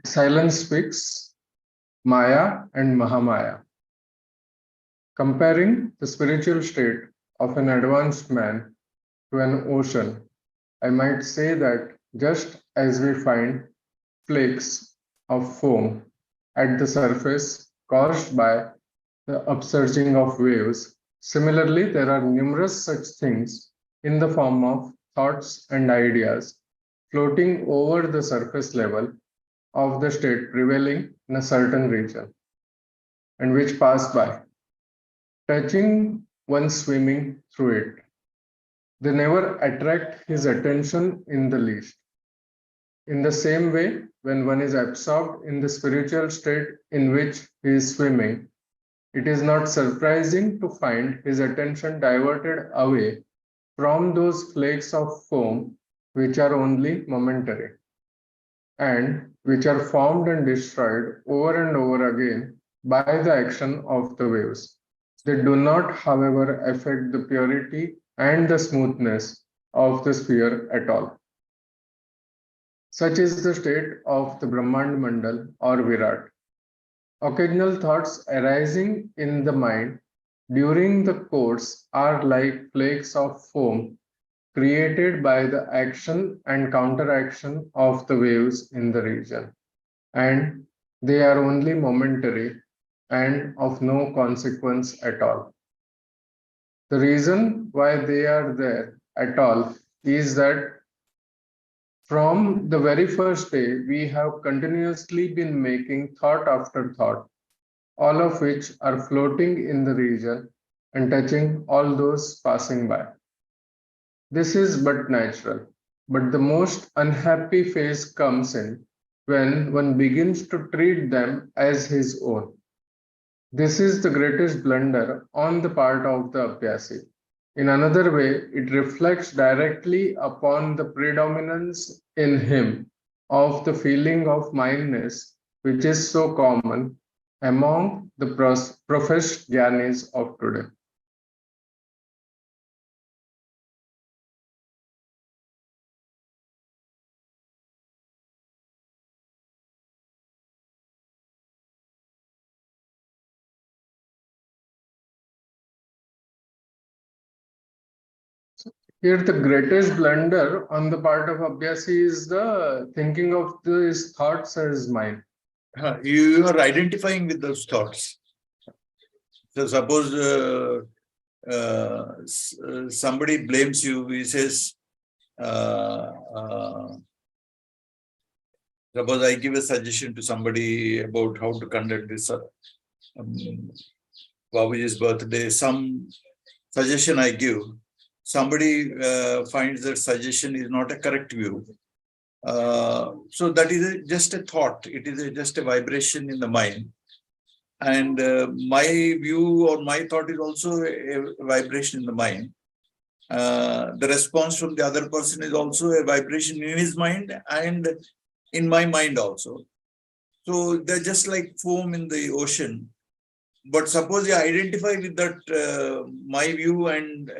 Silence speaks, Maya and Mahamaya. Comparing the spiritual state of an advanced man to an ocean, I might say that just as we find flakes of foam at the surface caused by the upsurging of waves, similarly, there are numerous such things in the form of thoughts and ideas floating over the surface level of the state prevailing in a certain region and which pass by, touching one swimming through it. They never attract his attention in the least. In the same way, when one is absorbed in the spiritual state in which he is swimming, it is not surprising to find his attention diverted away from those flakes of foam which are only momentary and which are formed and destroyed over and over again by the action of the waves. They do not, however, affect the purity and the smoothness of the sphere at all. Such is the state of the Brahmand Mandal or Virat. Occasional thoughts arising in the mind during the course are like flakes of foam created by the action and counteraction of the waves in the region, and they are only momentary and of no consequence at all. The reason why they are there at all is that from the very first day, we have continuously been making thought after thought, all of which are floating in the region and touching all those passing by. This is but natural, but the most unhappy phase comes in when one begins to treat them as his own. This is the greatest blunder on the part of the Abhyasi. In another way, it reflects directly upon the predominance in him of the feeling of mindness, which is so common among the professed Jnanis of today. Here, the greatest blunder on the part of Abhyasi is the thinking of these thoughts as mine. You are identifying with those thoughts. So suppose somebody blames you, he says, suppose I give a suggestion to somebody about how to conduct this Babuji's birthday, some suggestion I give, somebody finds that suggestion is not a correct view. So that is just a thought. It is just a vibration in the mind. And my view or my thought is also a vibration in the mind. The response from the other person is also a vibration in his mind and in my mind also. So they're just like foam in the ocean. But suppose you identify with that my view and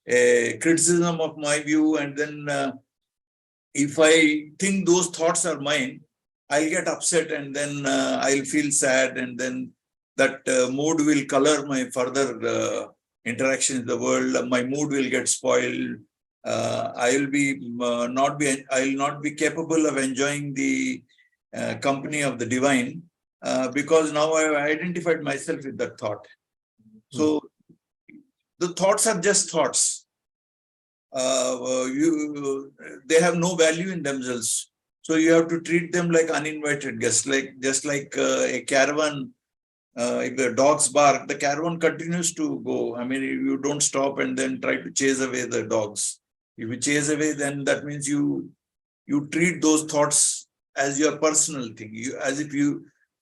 a criticism of my view, and then if I think those thoughts are mine, I'll get upset, and then I'll feel sad, and then that mood will color my further interaction in the world. My mood will get spoiled. I'll not be capable of enjoying the company of the divine because now I've identified myself with that thought. So the thoughts are just thoughts. They have no value in themselves. So you have to treat them like uninvited guests, just like a caravan. If the dogs bark, the caravan continues to go. I mean, you don't stop and then try to chase away the dogs. If you chase away, then that means you treat those thoughts as your personal thing. As if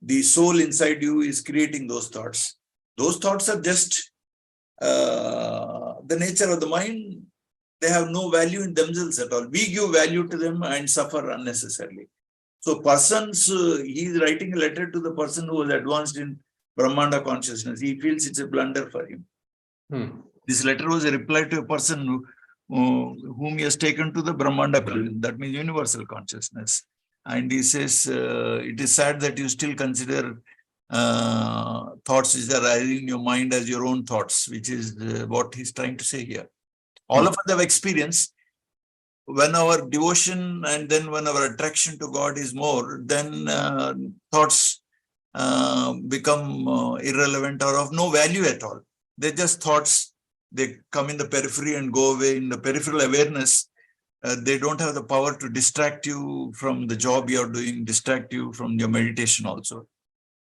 the soul inside you is creating those thoughts. Those thoughts are just the nature of the mind. They have no value in themselves at all. We give value to them and suffer unnecessarily. So he is writing a letter to the person who was advanced in Brahmanda consciousness. He feels it's a blunder for him. This letter was a reply to a person whom he has taken to the Brahmanda plane. That means universal consciousness. And he says, it is sad that you still consider thoughts which are arising in your mind as your own thoughts, which is what he's trying to say here. All of us have experienced when our devotion and then when our attraction to God is more, then thoughts become irrelevant or of no value at all. They're just thoughts. They come in the periphery and go away. In the peripheral awareness, they don't have the power to distract you from the job you're doing, distract you from your meditation also.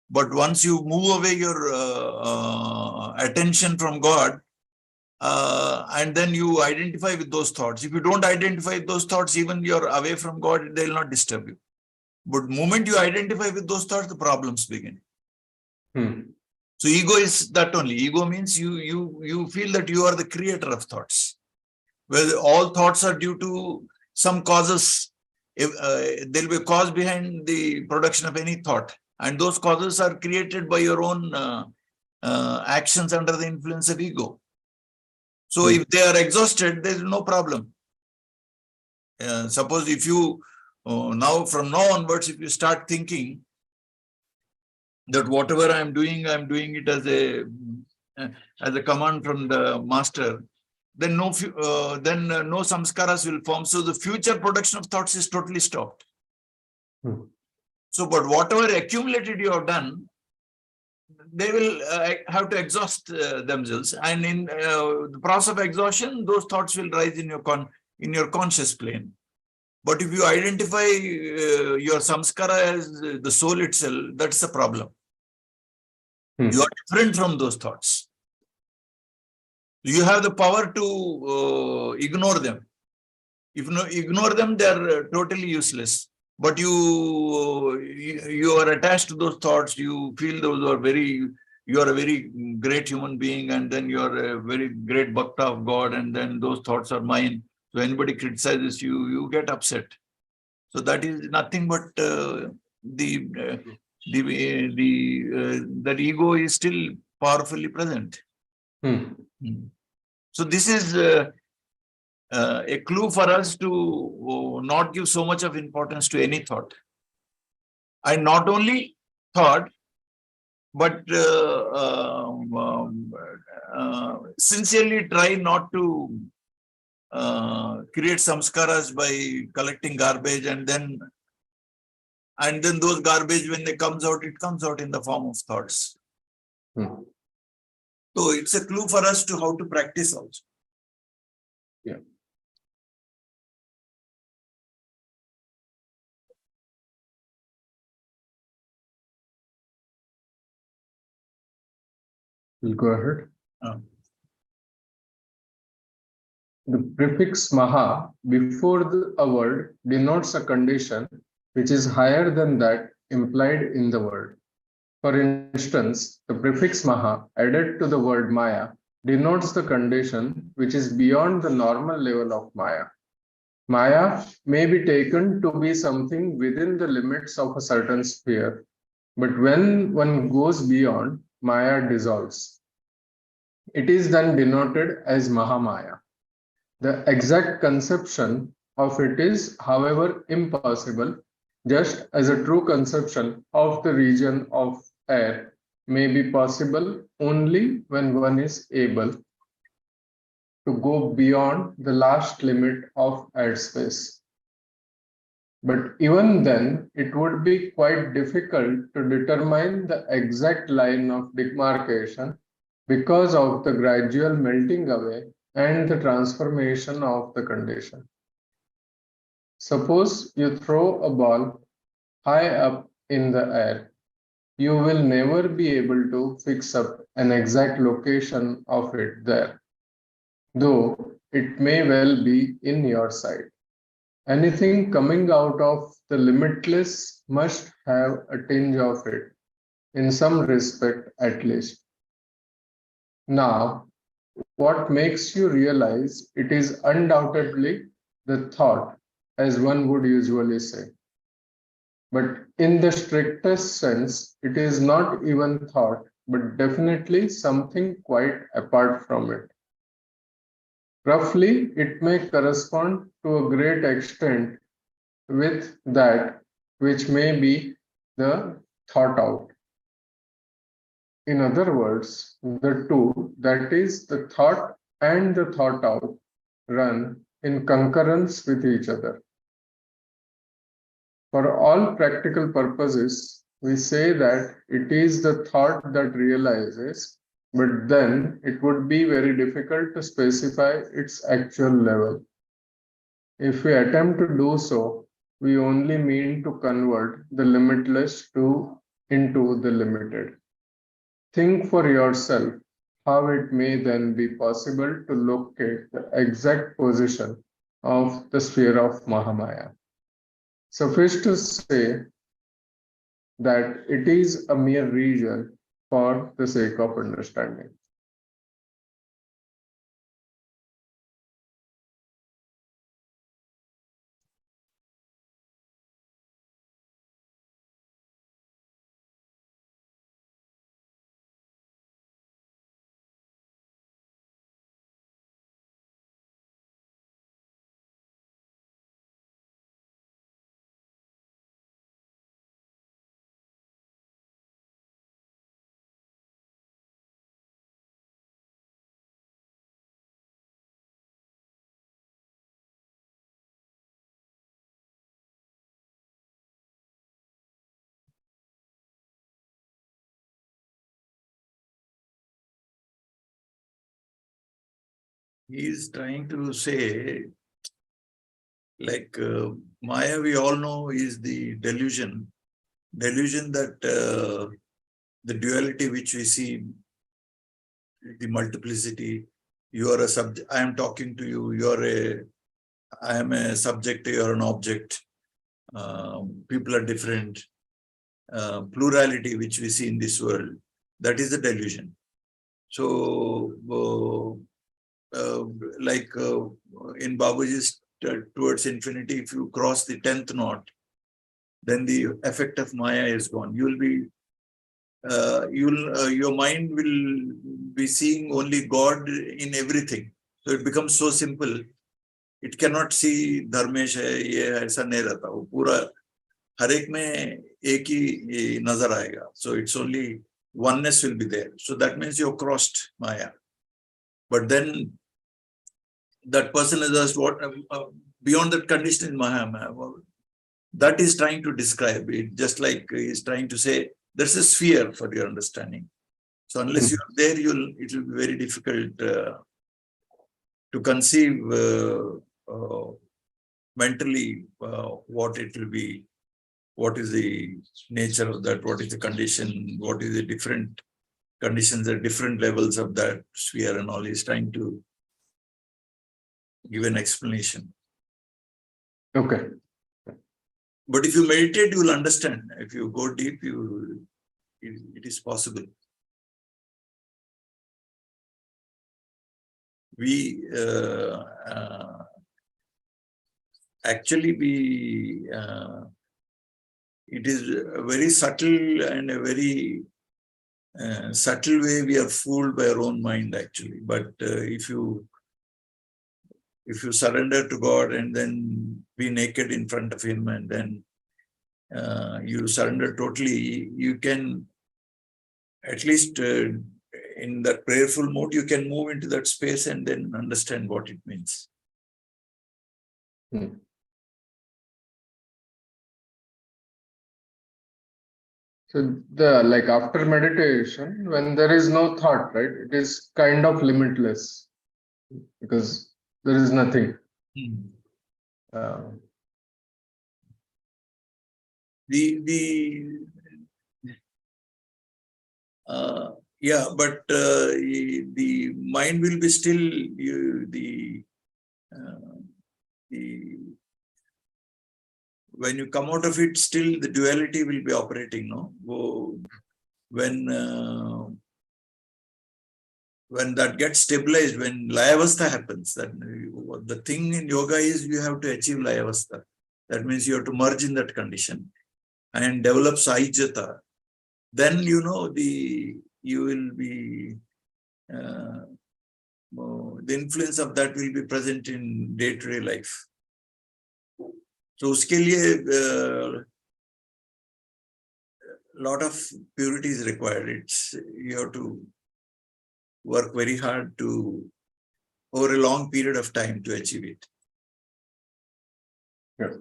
But once you move away your attention from God, and then you identify with those thoughts. If you don't identify with those thoughts, even you're away from God, they'll not disturb you. But the moment you identify with those thoughts, the problems begin. So ego is that only. Ego means you feel that you are the creator of thoughts. Where all thoughts are due to some causes. There'll be a cause behind the production of any thought. And those causes are created by your own actions under the influence of ego. So if they are exhausted, there is no problem. Suppose if you from now onwards, if you start thinking that whatever I'm doing it as a command from the master, then no samskaras will form. So the future production of thoughts is totally stopped. So, but whatever accumulated you have done, they will have to exhaust themselves, and in the process of exhaustion, those thoughts will rise in your conscious plane. But if you identify your samskara as the soul itself, that's the problem. You are different from those thoughts. You have the power to ignore them. If you ignore them, they are totally useless. But you are attached to those thoughts. You feel you are a very great human being, and then you are a very great bhakta of God, and then those thoughts are mine. So anybody criticizes you, you get upset. So that is nothing but that ego is still powerfully present. So this is a clue for us to not give so much of importance to any thought. And not only thought, but sincerely try not to create samskaras by collecting garbage, and then those garbage, when it comes out in the form of thoughts. So it's a clue for us to how to practice also. Yeah. We'll go ahead. The prefix maha before a word denotes a condition which is higher than that implied in the word. For instance, the prefix maha added to the word maya denotes the condition which is beyond the normal level of maya. Maya may be taken to be something within the limits of a certain sphere, but when one goes beyond, maya dissolves. It is then denoted as Mahamaya. The exact conception of it is, however, impossible, just as a true conception of the region of air may be possible only when one is able to go beyond the last limit of airspace. But even then, it would be quite difficult to determine the exact line of demarcation because of the gradual melting away and the transformation of the condition. Suppose you throw a ball high up in the air. You will never be able to fix up an exact location of it there, though it may well be in your sight. Anything coming out of the limitless must have a tinge of it, in some respect at least. Now, what makes you realize it is undoubtedly the thought, as one would usually say. But in the strictest sense, it is not even thought, but definitely something quite apart from it. Roughly, it may correspond to a great extent with that which may be the thought out. In other words, the two, that is, the thought and the thought out, run in concurrence with each other. For all practical purposes, we say that it is the thought that realizes, but then it would be very difficult to specify its actual level. If we attempt to do so, we only mean to convert the limitless into the limited. Think for yourself how it may then be possible to locate the exact position of the sphere of Mahamaya. Suffice to say that it is a mere region for the sake of understanding. He is trying to say, like Maya, we all know is the delusion that the duality which we see, the multiplicity. You are a subject. I am talking to you. I am a subject. You are an object. People are different. Plurality which we see in this world. That is the delusion. So, like in Babuji's Towards Infinity, if you cross the 10th knot, then the effect of Maya is gone. Your mind will be seeing only God in everything. So it becomes so simple. It cannot see Dharmesh है, ये ऐसा नहीं रहता. वो पूरा हर एक में एक ही नजर आएगा. So it's only oneness will be there. So that means you've crossed Maya. But then that person is asked what beyond that condition in Maya. Well, that is trying to describe it, just like he's trying to say there's a sphere for your understanding. So unless you're there, it will be very difficult to conceive mentally what it will be, what is the nature of that, what is the condition, what is the different conditions at different levels of that sphere and all. He's trying to give an explanation. Okay. But if you meditate, you will understand. If you go deep, it is possible. We actually it is a very subtle and a very subtle way we are fooled by our own mind actually. But if you surrender to God and then be naked in front of Him and then you surrender totally, you can at least in that prayerful mode, you can move into that space and then understand what it means. So after meditation, when there is no thought, right, it is kind of limitless because there is nothing. Yeah, but the mind will be still when you come out of it, still the duality will be operating. No, when that gets stabilized, when layavastha happens, that the thing in yoga is you have to achieve layavastha. That means you have to merge in that condition and develop saijjata. Then you will be the influence of that will be present in day-to-day life. So उसके लिए lot of purity is required. You have to work very hard to over a long period of time to achieve it. Yeah.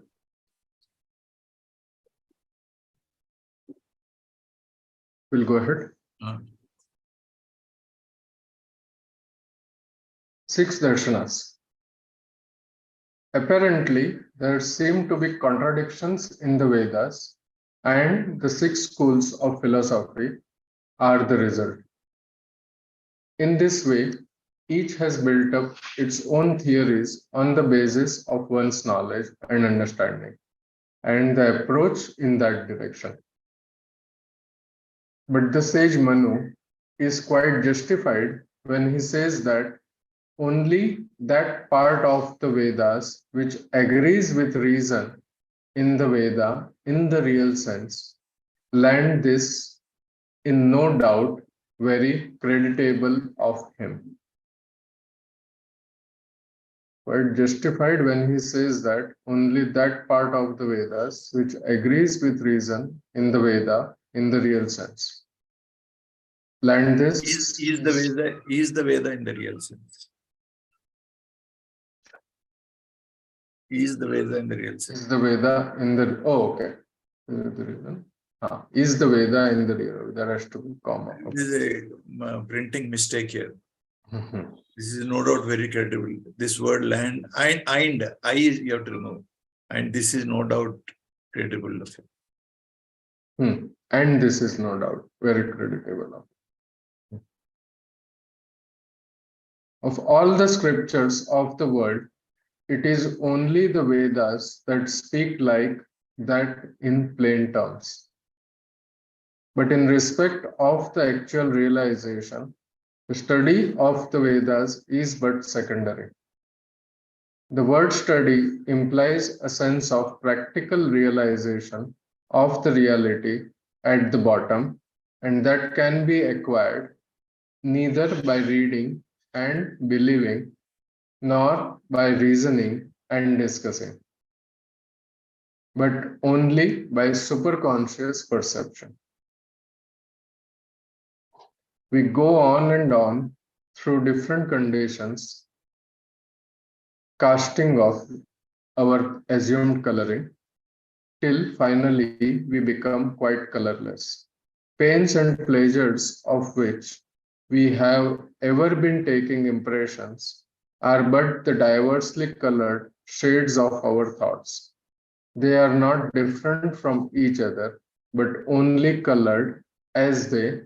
We'll go ahead. 6 Darsanas. Apparently, there seem to be contradictions in the Vedas, and the 6 schools of philosophy are the result. In this way, each has built up its own theories on the basis of one's knowledge and understanding, and the approach in that direction. But the sage Manu is quite justified when he says that only that part of the Vedas which agrees with reason in the Veda in the real sense land this in no doubt very creditable of him. Quite justified when he says that only that part of the Vedas which agrees with reason in the Veda in the real sense land this Is the Veda in the real sense? Is the Veda in the real sense? Is the Veda in the okay? Is the Veda in the real? There has to be comma. There is a printing mistake here. This is no doubt very credible. This word land, I you have to remove. And this is no doubt credible of it. And this is no doubt very creditable of all the scriptures of the world. It is only the Vedas that speak like that in plain terms. But in respect of the actual realization, the study of the Vedas is but secondary. The word study implies a sense of practical realization of the reality at the bottom, and that can be acquired neither by reading and believing nor by reasoning and discussing, but only by superconscious perception. We go on and on through different conditions, casting off our assumed coloring, till finally we become quite colorless. Pains and pleasures of which we have ever been taking impressions are but the diversely colored shades of our thoughts. They are not different from each other, but only colored as they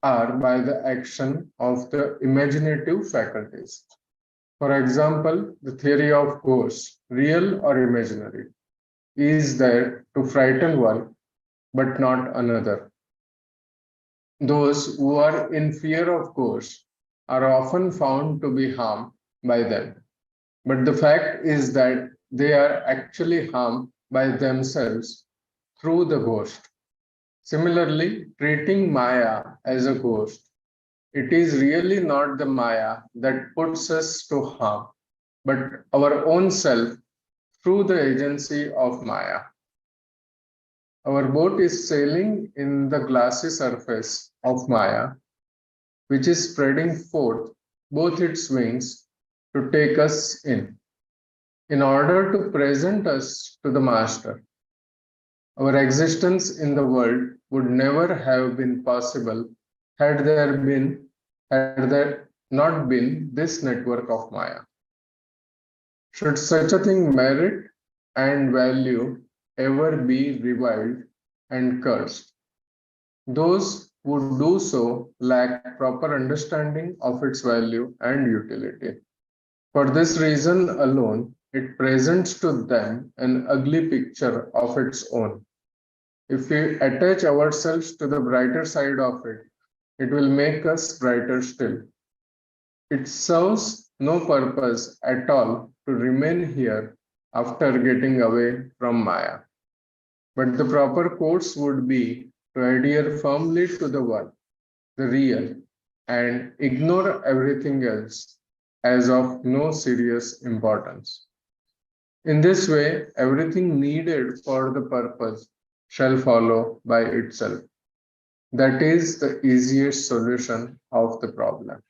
are by the action of the imaginative faculties. For example, the theory of ghosts, real or imaginary, is there to frighten one, but not another. Those who are in fear of ghosts are often found to be harmed by them. But the fact is that they are actually harmed by themselves through the ghost. Similarly, treating Maya as a ghost, it is really not the Maya that puts us to harm, but our own self through the agency of Maya. Our boat is sailing in the glassy surface of Maya, which is spreading forth both its wings to take us in order to present us to the Master. Our existence in the world would never have been possible had there not been this network of Maya. Should such a thing merit and value ever be reviled and cursed, those who do so lack proper understanding of its value and utility. For this reason alone, it presents to them an ugly picture of its own. If we attach ourselves to the brighter side of it, it will make us brighter still. It serves no purpose at all to remain here after getting away from Maya. But the proper course would be to adhere firmly to the one, the real, and ignore everything else as of no serious importance. In this way, everything needed for the purpose shall follow by itself. That is the easiest solution of the problem.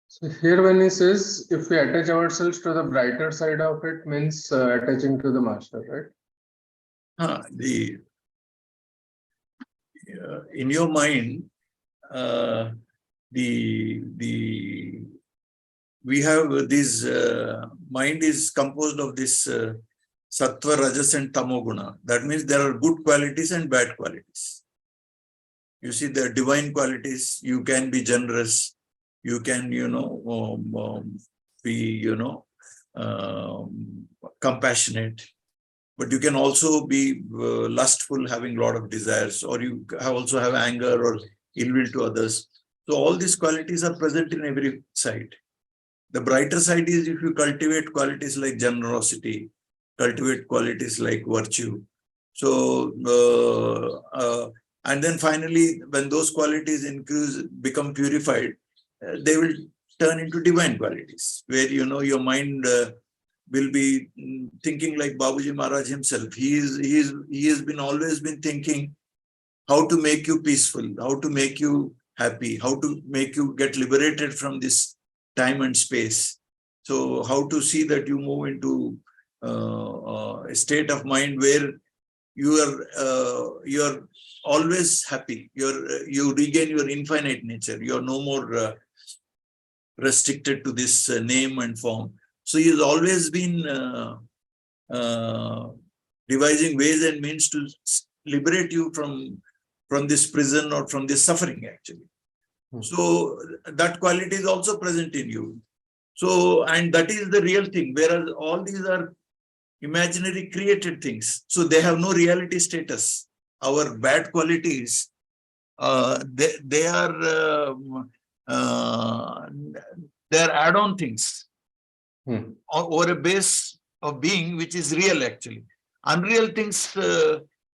So here when he says if we attach ourselves to the brighter side of it means attaching to the master, right? In your mind, the we have this mind is composed of this sattva, rajas, and tamoguna. That means there are good qualities and bad qualities. You see, the divine qualities. You can be generous. You can, be, compassionate. But you can also be lustful, having a lot of desires, or you also have anger or ill will to others. So all these qualities are present in every side. The brighter side is if you cultivate qualities like generosity, cultivate qualities like virtue. So, and then finally, when those qualities increase, become purified, they will turn into divine qualities, where, your mind will be thinking like Babuji Maharaj himself. He has been always been thinking how to make you peaceful, how to make you happy, how to make you get liberated from this time and space. So how to see that you move into a state of mind where you are always happy. You regain your infinite nature. You are no more restricted to this name and form. So he has always been devising ways and means to liberate you from this prison or from this suffering, actually. So that quality is also present in you. So, and that is the real thing, whereas all these are imaginary created things. So they have no reality status. Our bad qualities, they are add-on things over a base of being which is real, actually. Unreal things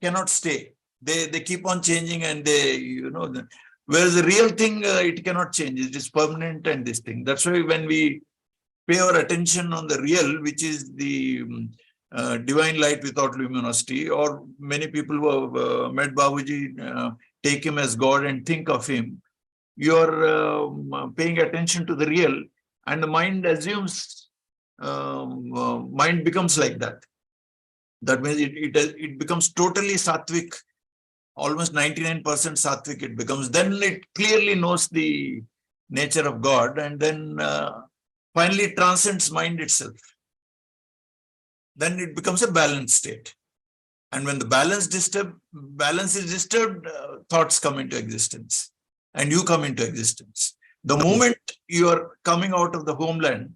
cannot stay. They keep on changing, and whereas the real thing, it cannot change. It is permanent, and this thing. That's why when we pay our attention on the real, which is the divine light without luminosity, or many people who have met Babuji take him as God and think of him, you're paying attention to the real, and the mind assumes, mind becomes like that. That means it becomes totally sattvic, almost 99% sattvic it becomes. Then it clearly knows the nature of God, and then finally it transcends mind itself. Then it becomes a balanced state. And when the balance is disturbed, thoughts come into existence, and you come into existence. The moment you are coming out of the homeland,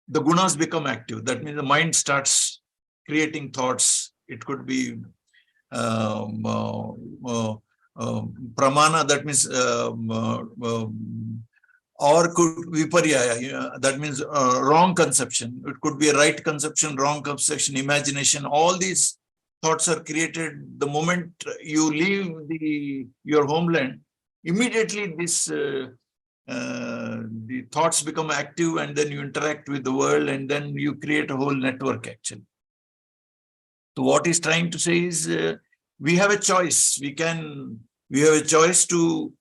the gunas become active. That means the mind starts creating thoughts. It could be pramana, that means or could viparyaya, that means wrong conception. It could be a right conception, wrong conception, imagination. All these thoughts are created the moment you leave your homeland. Immediately the thoughts become active, and then you interact with the world, and then you create a whole network, actually. So what he's trying to say is we have a choice. We have a choice to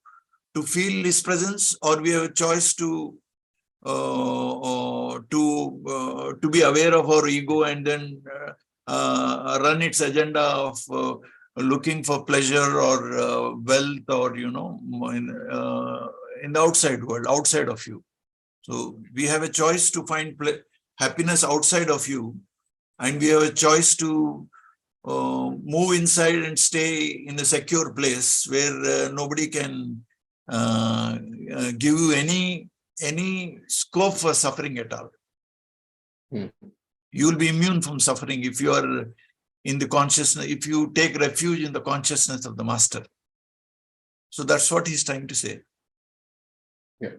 feel his presence, or we have a choice to be aware of our ego and then run its agenda of looking for pleasure or wealth, or in the outside world, outside of you. So we have a choice to find happiness outside of you, and we have a choice to move inside and stay in a secure place where nobody can give you any scope for suffering at all. You will be immune from suffering if you are in the consciousness, if you take refuge in the consciousness of the master. So that's what he's trying to say. Yeah.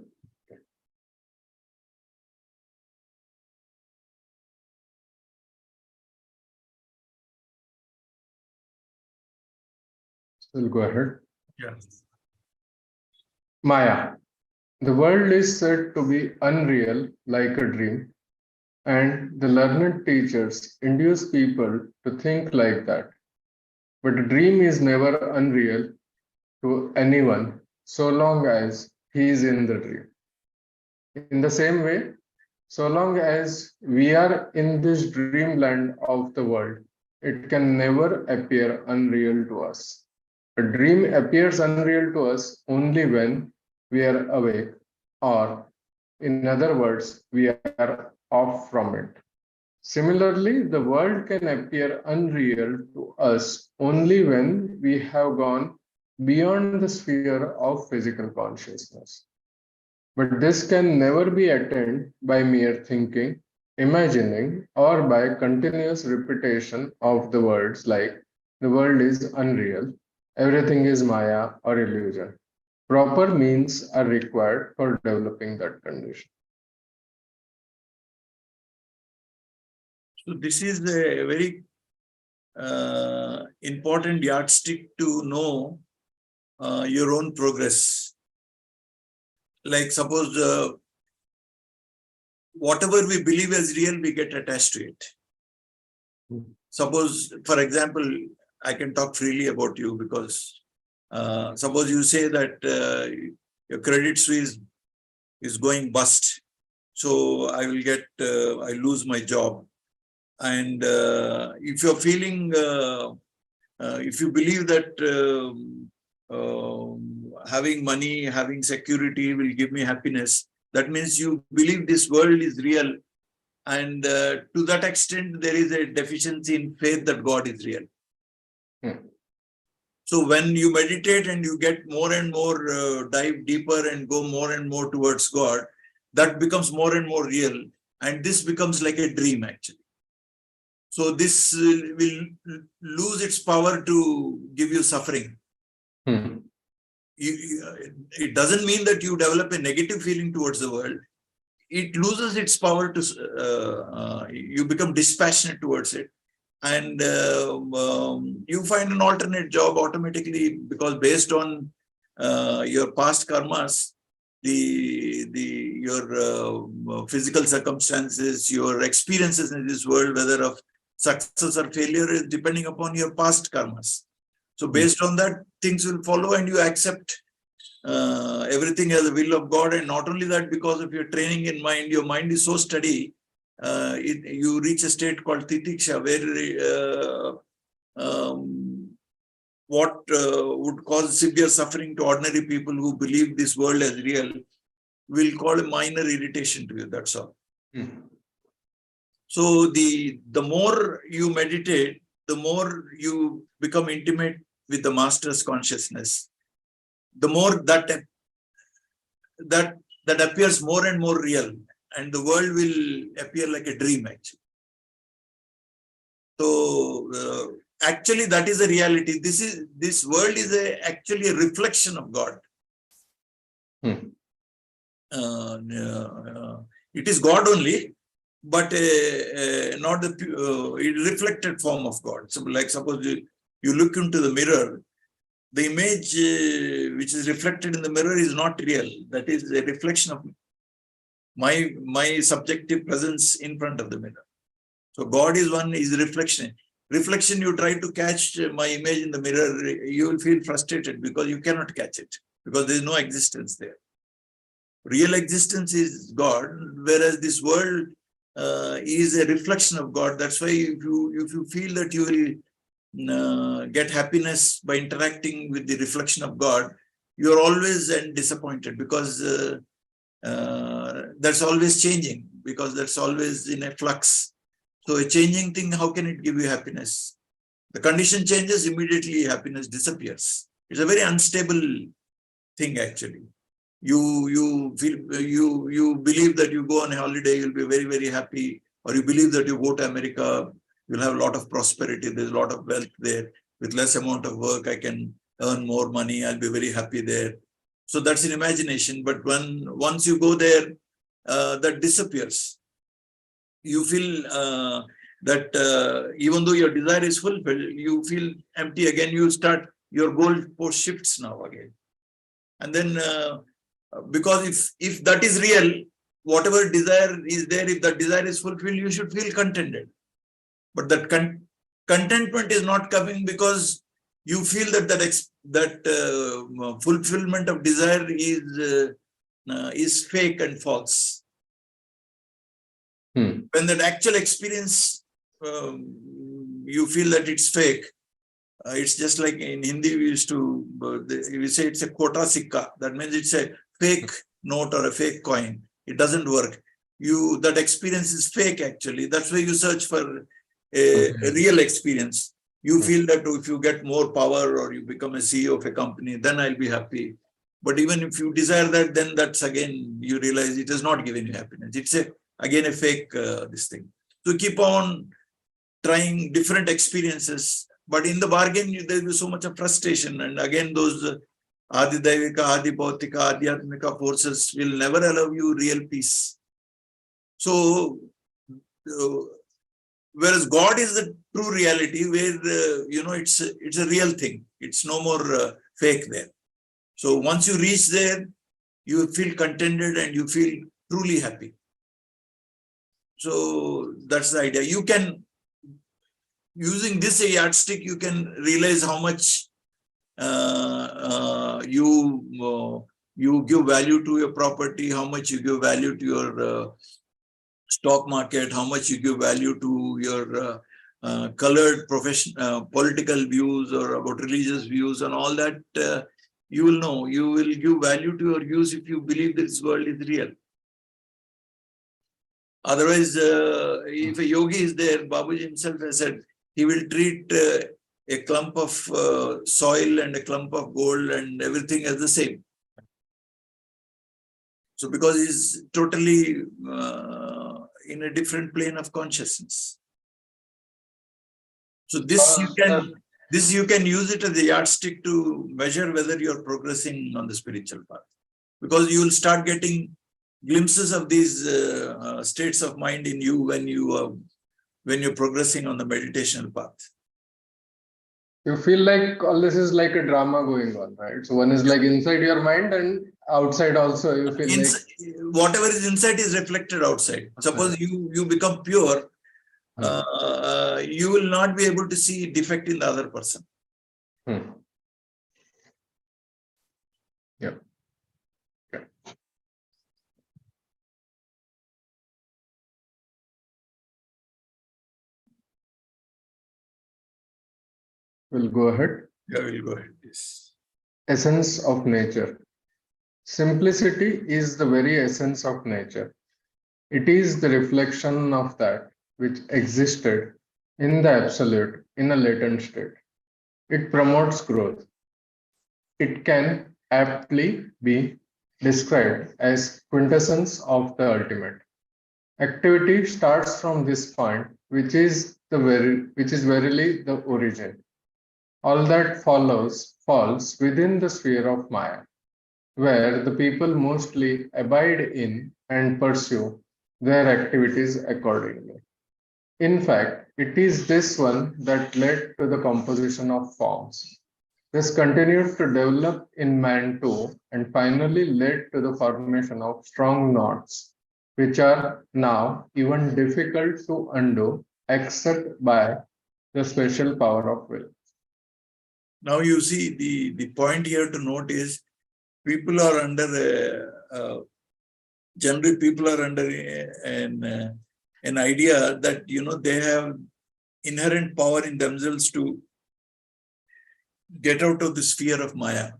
We'll go ahead. Yeah. Maya. The world is said to be unreal, like a dream, and the learned teachers induce people to think like that. But a dream is never unreal to anyone so long as he is in the dream. In the same way, so long as we are in this dreamland of the world, it can never appear unreal to us. A dream appears unreal to us only when we are awake, or in other words, we are off from it. Similarly, the world can appear unreal to us only when we have gone beyond the sphere of physical consciousness. But this can never be attained by mere thinking, imagining, or by continuous repetition of the words like the world is unreal, everything is Maya or illusion. Proper means are required for developing that condition. So this is a very important yardstick to know your own progress. Like suppose whatever we believe as real, we get attached to it. Suppose, for example, I can talk freely about you because suppose you say that your Credit Suisse is going bust, so I will get, I lose my job. And if you're feeling, if you believe that having money, having security will give me happiness, that means you believe this world is real. And to that extent, there is a deficiency in faith that God is real. So when you meditate and you get more and more, dive deeper and go more and more towards God, that becomes more and more real. And this becomes like a dream, actually. So this will lose its power to give you suffering. It doesn't mean that you develop a negative feeling towards the world. It loses its power to, you become dispassionate towards it. And you find an alternate job automatically, because based on your past karmas, your physical circumstances, your experiences in this world, whether of success or failure, is depending upon your past karmas. So based on that, things will follow, and you accept everything as the will of God. And not only that, because of your training in mind, your mind is so steady, you reach a state called titiksha, where what would cause severe suffering to ordinary people who believe this world as real will call a minor irritation to you. That's all. So the more you meditate, the more you become intimate with the master's consciousness, the more that appears more and more real, and the world will appear like a dream, actually. So actually, that is a reality. This world is actually a reflection of God. It is God only, but not the reflected form of God. So, like suppose you look into the mirror, the image which is reflected in the mirror is not real. That is a reflection of my subjective presence in front of the mirror. So God is one, is reflection. Reflection, you try to catch my image in the mirror, you will feel frustrated because you cannot catch it, because there is no existence there. Real existence is God, whereas this world is a reflection of God. That's why if you feel that you will get happiness by interacting with the reflection of God, you are always disappointed, because that's always changing, because that's always in a flux. So a changing thing, how can it give you happiness? The condition changes, immediately happiness disappears. It's a very unstable thing, actually. You believe that you go on a holiday, you'll be very, very happy, or you believe that you go to America, you'll have a lot of prosperity. There's a lot of wealth there. With less amount of work, I can earn more money. I'll be very happy there. So that's an imagination. But once you go there, that disappears. You feel that even though your desire is fulfilled, you feel empty again. You start, your goal post shifts now again. And then because if that is real, whatever desire is there, if that desire is fulfilled, you should feel contented. But that contentment is not coming because you feel that fulfillment of desire is fake and false. When that actual experience, you feel that it's fake. It's just like in Hindi, we say it's a kota sikka. That means it's a fake note or a fake coin. It doesn't work. That experience is fake actually. That's why you search for a real experience. You feel that if you get more power or you become a CEO of a company, then I'll be happy. But even if you desire that, then that's again, you realize it has not given you happiness. It's again a fake this thing. So keep on trying different experiences. But in the bargain, there will be so much of frustration. And again, those Adi Daivika, Adi Bhautika, Adhyatmika forces will never allow you real peace. So, whereas God is the true reality where, it's a real thing. It's no more fake there. So once you reach there, you feel contented and you feel truly happy. So that's the idea. You can, using this yardstick, you can realize how much you give value to your property, how much you give value to your stock market, how much you give value to your colored political views or about religious views and all that. You will know. You will give value to your views if you believe this world is real. Otherwise, if a yogi is there, Babuji himself has said, he will treat a clump of soil and a clump of gold and everything as the same. So because he's totally in a different plane of consciousness. So this you can use it as a yardstick to measure whether you're progressing on the spiritual path. Because you will start getting glimpses of these states of mind in you when you're progressing on the meditational path. You feel like all this is like a drama going on, right? So one is like inside your mind and outside also you feel like whatever is inside is reflected outside. Suppose you become pure, you will not be able to see defect in the other person. Yeah. We'll go ahead. Yeah, we'll go ahead. Yes. Essence of nature. Simplicity is the very essence of nature. It is the reflection of that which existed in the absolute in a latent state. It promotes growth. It can aptly be described as quintessence of the ultimate. Activity starts from this point, which is verily the origin. All that falls within the sphere of Maya, where the people mostly abide in and pursue their activities accordingly. In fact, it is this one that led to the composition of forms. This continued to develop in man too, and finally led to the formation of strong knots, which are now even difficult to undo except by the special power of will. Now you see the point here to note is people are under generally people are under an idea that they have inherent power in themselves to get out of the sphere of Maya,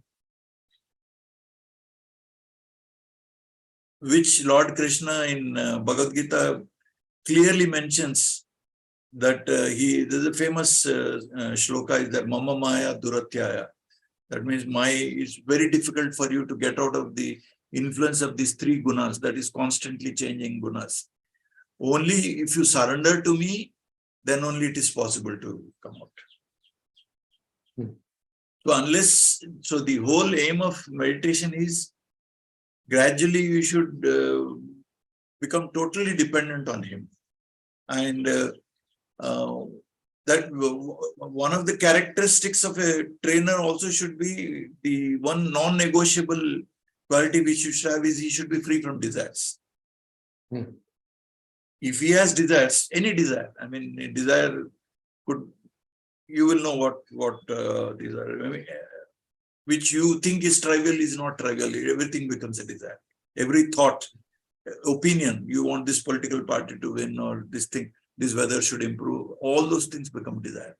which Lord Krishna in Bhagavad Gita clearly mentions that there's a famous shloka is that Mama Maya Duratyaya. That means it's very difficult for you to get out of the influence of these three gunas, that is constantly changing gunas. Only if you surrender to me, then only it is possible to come out. Hmm. So the whole aim of meditation is gradually you should become totally dependent on him. And that one of the characteristics of a trainer also should be the one non-negotiable quality which you should have is he should be free from desires. Hmm. If he has desires, any desire, I mean, a desire could, you will know what desire, I mean, which you think is trivial is not trivial. Everything becomes a desire. Every thought, opinion, you want this political party to win or this thing, this weather should improve. All those things become desire.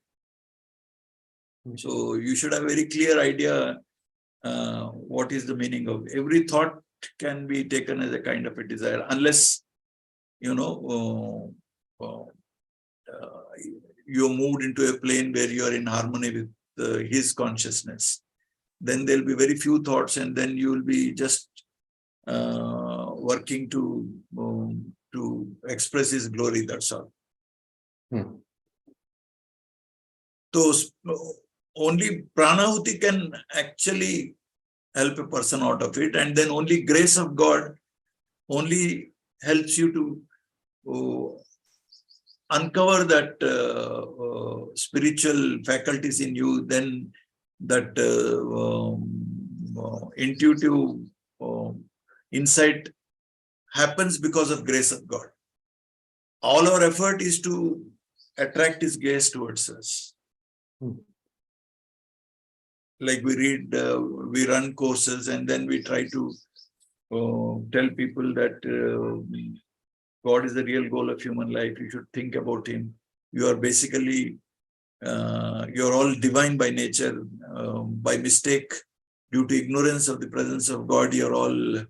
So you should have a very clear idea what is the meaning of every thought can be taken as a kind of a desire, unless you know you're moved into a plane where you are in harmony with his consciousness. Then there'll be very few thoughts, and then you will be just working to express his glory. That's all. Hmm. So only pranahuti can actually help a person out of it, and then only grace of God only helps you to uncover that spiritual faculties in you, then that intuitive insight happens because of grace of God. All our effort is to attract his gaze towards us. Hmm. Like we read, we run courses, and then we try to tell people that God is the real goal of human life. You should think about him. You are basically, you're all divine by nature. By mistake, due to ignorance of the presence of God, you're all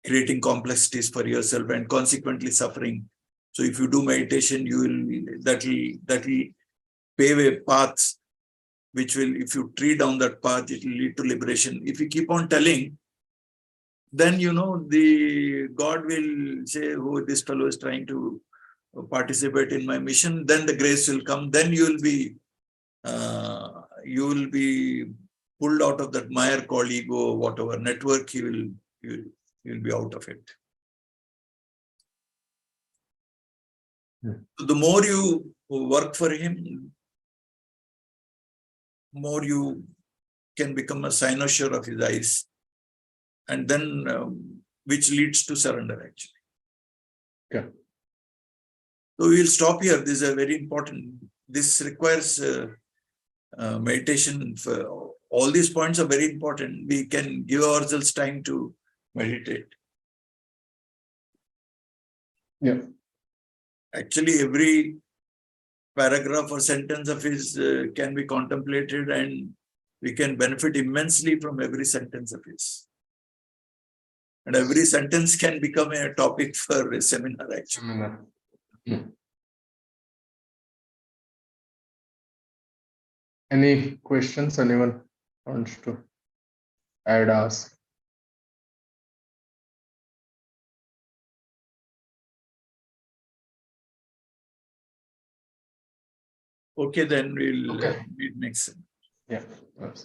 creating complexities for yourself and consequently suffering. So if you do meditation, you will, that will pave a path which will, if you tree down that path, it will lead to liberation. If you keep on telling, then the God will say, oh, this fellow is trying to participate in my mission. Then the grace will come. Then you will be pulled out of that mire called ego, whatever network. You will be out of it. So the more you work for him, more you can become a cynosure of his eyes, and then which leads to surrender actually. Okay. So we'll stop here. This is a very important. This requires meditation. For all these points are very important. We can give ourselves time to meditate. Yeah. Actually, every paragraph or sentence of his can be contemplated, and we can benefit immensely from every sentence of his. And every sentence can become a topic for a seminar actually. Seminar. Hmm. Any questions anyone wants to add, ask? Okay, then we'll Okay. meet next. Yeah.